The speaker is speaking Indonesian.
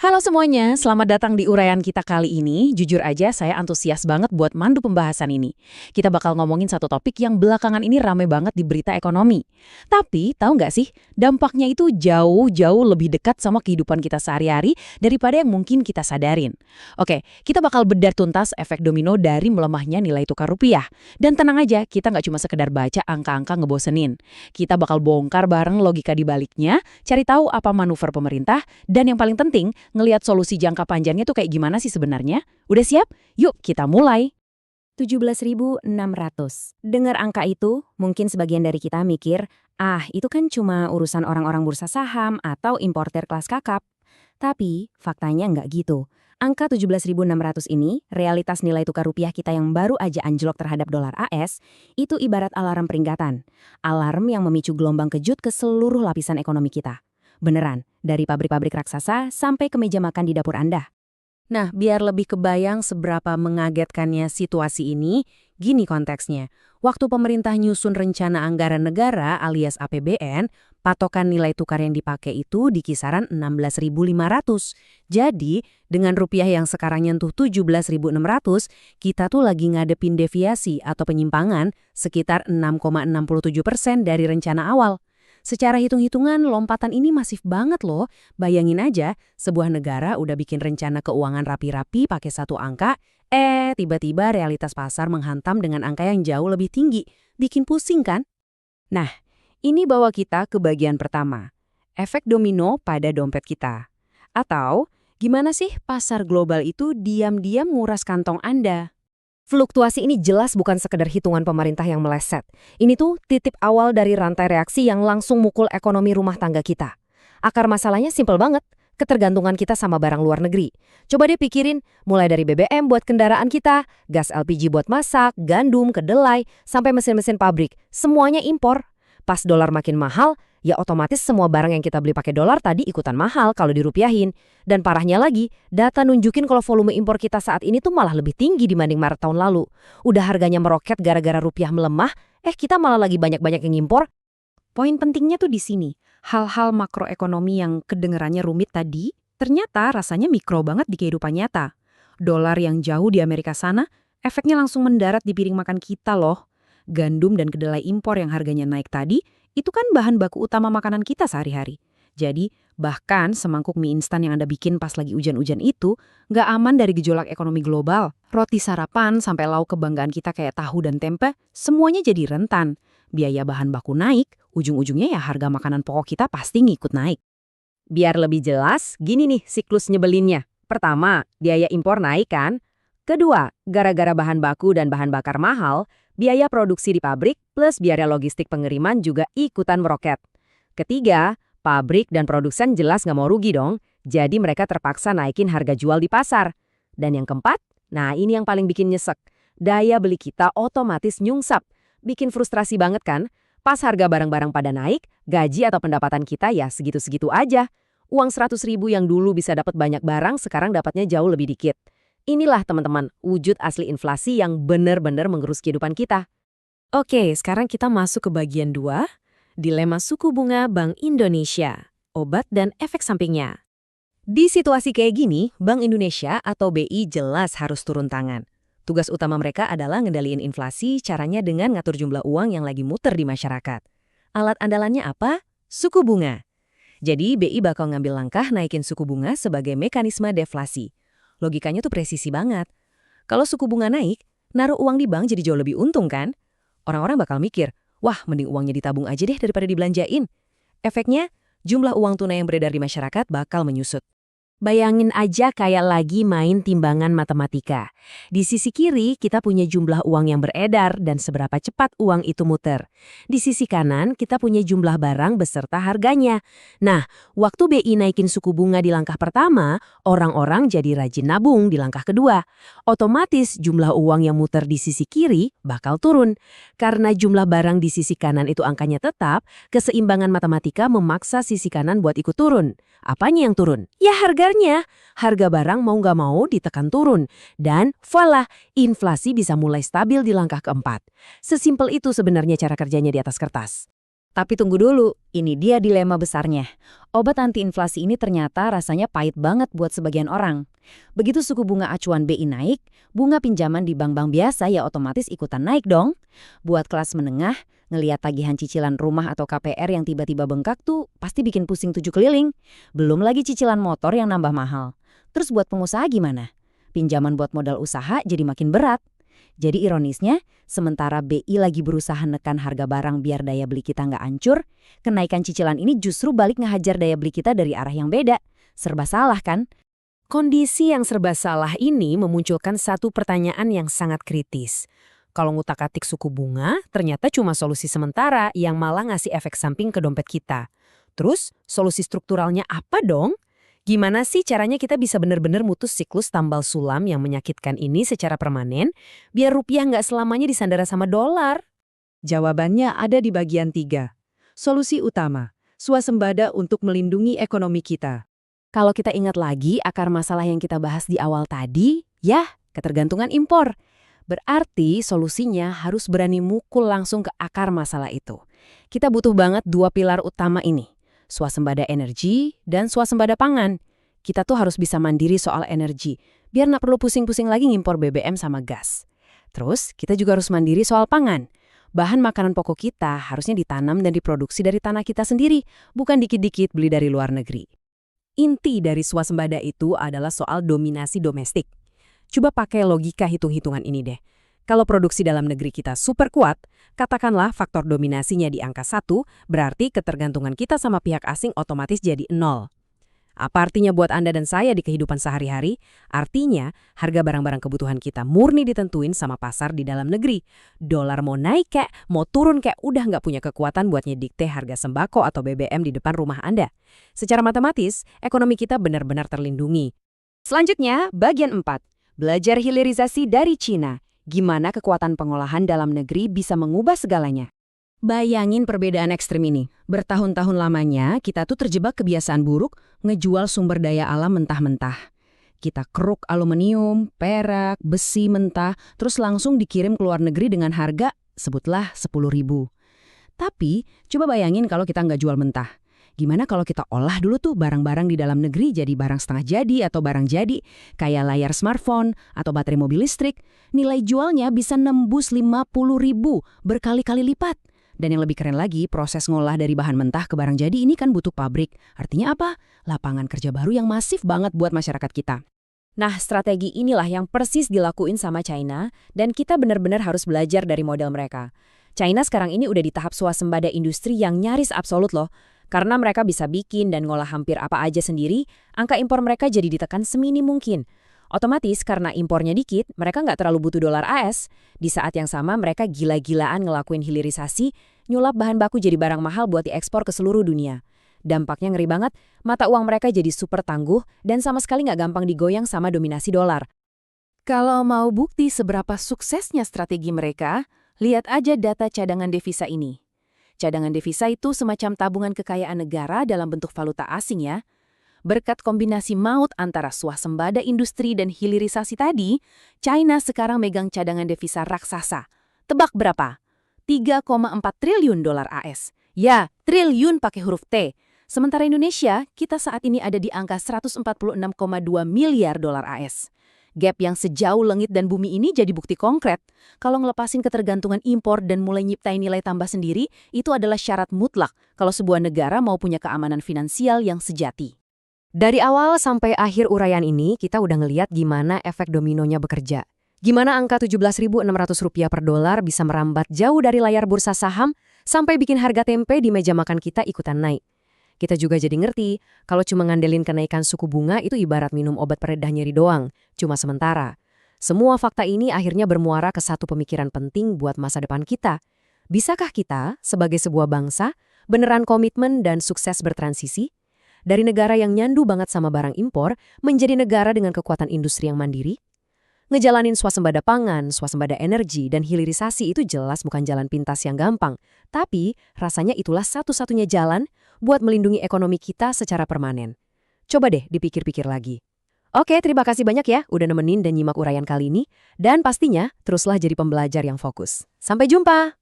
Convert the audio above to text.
Halo semuanya, selamat datang di uraian kita kali ini. Jujur aja saya antusias banget buat mandu pembahasan ini. Kita bakal ngomongin satu topik yang belakangan ini rame banget di berita ekonomi. Tapi tahu nggak sih, dampaknya itu jauh-jauh lebih dekat sama kehidupan kita sehari-hari daripada yang mungkin kita sadarin. Oke, kita bakal bedah tuntas efek domino dari melemahnya nilai tukar rupiah. Dan tenang aja, kita nggak cuma sekedar baca angka-angka ngebosenin. Kita bakal bongkar bareng logika di baliknya, cari tahu apa manuver pemerintah, dan yang paling penting, ngelihat solusi jangka panjangnya tuh kayak gimana sih sebenarnya? Udah siap? Yuk kita mulai. 17.600. Dengar angka itu, mungkin sebagian dari kita mikir, itu kan cuma urusan orang-orang bursa saham atau importer kelas kakap. Tapi, faktanya nggak gitu. Angka 17.600 ini, realitas nilai tukar rupiah kita yang baru aja anjlok terhadap dolar AS, itu ibarat alarm peringatan. Alarm yang memicu gelombang kejut ke seluruh lapisan ekonomi kita. Beneran, dari pabrik-pabrik raksasa sampai ke meja makan di dapur Anda. Nah, biar lebih kebayang seberapa mengagetkannya situasi ini, gini konteksnya. Waktu pemerintah nyusun rencana anggaran negara alias APBN, patokan nilai tukar yang dipakai itu di kisaran 16.500. Jadi, dengan rupiah yang sekarang nyentuh 17.600, kita tuh lagi ngadepin deviasi atau penyimpangan sekitar 6,67% dari rencana awal. Secara hitung-hitungan, lompatan ini masif banget loh. Bayangin aja, sebuah negara udah bikin rencana keuangan rapi-rapi pakai satu angka, tiba-tiba realitas pasar menghantam dengan angka yang jauh lebih tinggi. Bikin pusing kan? Nah, ini bawa kita ke bagian pertama. Efek domino pada dompet kita. Atau, gimana sih pasar global itu diam-diam nguras kantong Anda? Fluktuasi ini jelas bukan sekedar hitungan pemerintah yang meleset. Ini tuh titik awal dari rantai reaksi yang langsung mukul ekonomi rumah tangga kita. Akar masalahnya simpel banget, ketergantungan kita sama barang luar negeri. Coba deh pikirin, mulai dari BBM buat kendaraan kita, gas LPG buat masak, gandum, kedelai, sampai mesin-mesin pabrik. Semuanya impor. Pas dolar makin mahal, ya otomatis semua barang yang kita beli pakai dolar tadi ikutan mahal kalau dirupiahin. Dan parahnya lagi, data nunjukin kalau volume impor kita saat ini tuh malah lebih tinggi dibanding Maret tahun lalu. Udah harganya meroket gara-gara rupiah melemah, kita malah lagi banyak-banyak yang impor. Poin pentingnya tuh di sini. Hal-hal makroekonomi yang kedengerannya rumit tadi, ternyata rasanya mikro banget di kehidupan nyata. Dolar yang jauh di Amerika sana, efeknya langsung mendarat di piring makan kita loh. Gandum dan kedelai impor yang harganya naik tadi, itu kan bahan baku utama makanan kita sehari-hari. Jadi, bahkan semangkuk mie instan yang Anda bikin pas lagi hujan-hujan itu, nggak aman dari gejolak ekonomi global. Roti sarapan sampai lauk kebanggaan kita kayak tahu dan tempe, semuanya jadi rentan. Biaya bahan baku naik, ujung-ujungnya ya harga makanan pokok kita pasti ngikut naik. Biar lebih jelas, gini nih siklus nyebelinnya. Pertama, biaya impor naik kan? Kedua, gara-gara bahan baku dan bahan bakar mahal, biaya produksi di pabrik plus biaya logistik pengiriman juga ikutan meroket. Ketiga, pabrik dan produsen jelas nggak mau rugi dong, jadi mereka terpaksa naikin harga jual di pasar. Dan yang keempat, nah ini yang paling bikin nyesek, daya beli kita otomatis nyungsap. Bikin frustrasi banget kan? Pas harga barang-barang pada naik, gaji atau pendapatan kita ya segitu-segitu aja. Uang 100.000 yang dulu bisa dapat banyak barang, sekarang dapatnya jauh lebih dikit. Inilah teman-teman, wujud asli inflasi yang benar-benar mengerus kehidupan kita. Oke, sekarang kita masuk ke bagian 2, dilema suku bunga Bank Indonesia, obat dan efek sampingnya. Di situasi kayak gini, Bank Indonesia atau BI jelas harus turun tangan. Tugas utama mereka adalah ngendaliin inflasi, caranya dengan ngatur jumlah uang yang lagi muter di masyarakat. Alat andalannya apa? Suku bunga. Jadi BI bakal ngambil langkah naikin suku bunga sebagai mekanisme deflasi. Logikanya tuh presisi banget. Kalau suku bunga naik, naruh uang di bank jadi jauh lebih untung kan? Orang-orang bakal mikir, wah mending uangnya ditabung aja deh daripada dibelanjain. Efeknya, jumlah uang tunai yang beredar di masyarakat bakal menyusut. Bayangin aja kayak lagi main timbangan matematika. Di sisi kiri kita punya jumlah uang yang beredar dan seberapa cepat uang itu muter. Di sisi kanan kita punya jumlah barang beserta harganya. Nah, waktu BI naikin suku bunga di langkah pertama, orang-orang jadi rajin nabung di langkah kedua. Otomatis jumlah uang yang muter di sisi kiri bakal turun. Karena jumlah barang di sisi kanan itu angkanya tetap, keseimbangan matematika memaksa sisi kanan buat ikut turun. Apanya yang turun? Ya harganya. Harga barang mau nggak mau ditekan turun. Dan voila, inflasi bisa mulai stabil di langkah keempat. Sesimpel itu sebenarnya cara kerjanya di atas kertas. Tapi tunggu dulu, ini dia dilema besarnya. Obat antiinflasi ini ternyata rasanya pahit banget buat sebagian orang. Begitu suku bunga acuan BI naik, bunga pinjaman di bank-bank biasa ya otomatis ikutan naik dong. Buat kelas menengah, ngeliat tagihan cicilan rumah atau KPR yang tiba-tiba bengkak tuh pasti bikin pusing tujuh keliling. Belum lagi cicilan motor yang nambah mahal. Terus buat pengusaha gimana? Pinjaman buat modal usaha jadi makin berat. Jadi ironisnya, sementara BI lagi berusaha nekan harga barang biar daya beli kita nggak hancur, kenaikan cicilan ini justru balik ngehajar daya beli kita dari arah yang beda. Serba salah kan? Kondisi yang serba salah ini memunculkan satu pertanyaan yang sangat kritis. Kalau ngutak-atik suku bunga, ternyata cuma solusi sementara yang malah ngasih efek samping ke dompet kita. Terus, solusi strukturalnya apa dong? Gimana sih caranya kita bisa benar-benar mutus siklus tambal sulam yang menyakitkan ini secara permanen, biar rupiah nggak selamanya disandera sama dolar? Jawabannya ada di bagian 3. Solusi utama, swasembada untuk melindungi ekonomi kita. Kalau kita ingat lagi akar masalah yang kita bahas di awal tadi, ya, ketergantungan impor. Berarti solusinya harus berani mukul langsung ke akar masalah itu. Kita butuh banget 2 pilar utama ini, swasembada energi dan swasembada pangan. Kita tuh harus bisa mandiri soal energi, biar nggak perlu pusing-pusing lagi ngimpor BBM sama gas. Terus, kita juga harus mandiri soal pangan. Bahan makanan pokok kita harusnya ditanam dan diproduksi dari tanah kita sendiri, bukan dikit-dikit beli dari luar negeri. Inti dari swasembada itu adalah soal dominasi domestik. Coba pakai logika hitung-hitungan ini deh. Kalau produksi dalam negeri kita super kuat, katakanlah faktor dominasinya di angka 1, berarti ketergantungan kita sama pihak asing otomatis jadi 0. Apa artinya buat Anda dan saya di kehidupan sehari-hari? Artinya, harga barang-barang kebutuhan kita murni ditentuin sama pasar di dalam negeri. Dolar mau naik kek, mau turun kek, udah nggak punya kekuatan buat nyedikte harga sembako atau BBM di depan rumah Anda. Secara matematis, ekonomi kita benar-benar terlindungi. Selanjutnya, bagian 4. Belajar hilirisasi dari Cina. Gimana kekuatan pengolahan dalam negeri bisa mengubah segalanya? Bayangin perbedaan ekstrem ini. Bertahun-tahun lamanya, kita tuh terjebak kebiasaan buruk ngejual sumber daya alam mentah-mentah. Kita keruk aluminium, perak, besi mentah, terus langsung dikirim ke luar negeri dengan harga, sebutlah 10.000. Tapi, coba bayangin kalau kita nggak jual mentah. Gimana kalau kita olah dulu tuh barang-barang di dalam negeri jadi barang setengah jadi atau barang jadi, kayak layar smartphone atau baterai mobil listrik, nilai jualnya bisa nembus 50.000 berkali-kali lipat. Dan yang lebih keren lagi, proses ngolah dari bahan mentah ke barang jadi ini kan butuh pabrik. Artinya apa? Lapangan kerja baru yang masif banget buat masyarakat kita. Nah, strategi inilah yang persis dilakuin sama China, dan kita benar-benar harus belajar dari model mereka. China sekarang ini udah di tahap swasembada industri yang nyaris absolut loh. Karena mereka bisa bikin dan ngolah hampir apa aja sendiri, angka impor mereka jadi ditekan seminim mungkin. Otomatis karena impornya dikit, mereka nggak terlalu butuh dolar AS. Di saat yang sama mereka gila-gilaan ngelakuin hilirisasi, nyulap bahan baku jadi barang mahal buat diekspor ke seluruh dunia. Dampaknya ngeri banget, mata uang mereka jadi super tangguh dan sama sekali nggak gampang digoyang sama dominasi dolar. Kalau mau bukti seberapa suksesnya strategi mereka, lihat aja data cadangan devisa ini. Cadangan devisa itu semacam tabungan kekayaan negara dalam bentuk valuta asing ya. Berkat kombinasi maut antara swasembada industri dan hilirisasi tadi, China sekarang megang cadangan devisa raksasa. Tebak berapa? 3,4 triliun dolar AS. Ya, triliun pakai huruf T. Sementara Indonesia, kita saat ini ada di angka 146,2 miliar dolar AS. Gap yang sejauh langit dan bumi ini jadi bukti konkret. Kalau ngelepasin ketergantungan impor dan mulai nyiptain nilai tambah sendiri, itu adalah syarat mutlak kalau sebuah negara mau punya keamanan finansial yang sejati. Dari awal sampai akhir uraian ini, kita udah ngeliat gimana efek dominonya bekerja. Gimana angka Rp17.600 per dolar bisa merambat jauh dari layar bursa saham sampai bikin harga tempe di meja makan kita ikutan naik. Kita juga jadi ngerti, kalau cuma ngandelin kenaikan suku bunga itu ibarat minum obat peredah nyeri doang, cuma sementara. Semua fakta ini akhirnya bermuara ke satu pemikiran penting buat masa depan kita. Bisakah kita, sebagai sebuah bangsa, beneran komitmen dan sukses bertransisi? Dari negara yang nyandu banget sama barang impor, menjadi negara dengan kekuatan industri yang mandiri? Ngejalanin swasembada pangan, swasembada energi, dan hilirisasi itu jelas bukan jalan pintas yang gampang. Tapi, rasanya itulah satu-satunya jalan buat melindungi ekonomi kita secara permanen. Coba deh dipikir-pikir lagi. Oke, terima kasih banyak ya udah nemenin dan nyimak uraian kali ini. Dan pastinya, teruslah jadi pembelajar yang fokus. Sampai jumpa!